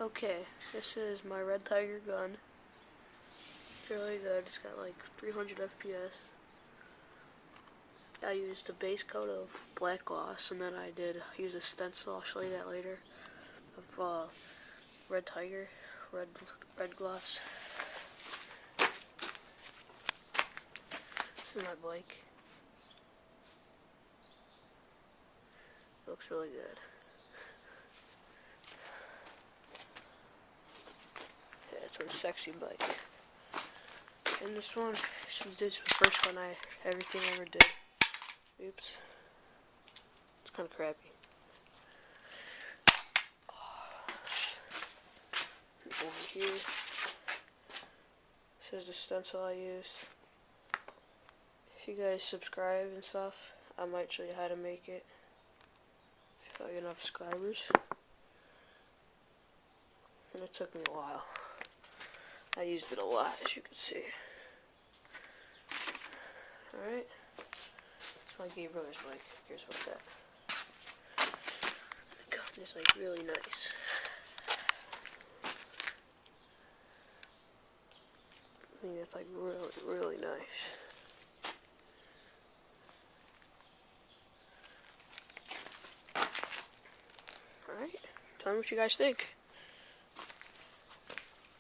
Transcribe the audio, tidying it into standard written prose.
Okay, this is my Red Tiger gun. It's really good. It's got like 300 FPS. I used a base coat of black gloss, and then I did use a stencil. I'll show you that later. Of Red Tiger, red gloss. This is my bike. Looks really good. Yeah, it's a sexy bike. And this one, this is the first one everything I ever did. Oops. It's kind of crappy. Over here, this is the stencil I used. If you guys subscribe and stuff, I might show you how to make it. If I get enough subscribers. And it took me a while. I used it a lot, as you can see. Alright. That's my gay brother's bike. Here's what's that. The gun is like really nice. I think that's like really nice. Alright. Tell me what you guys think.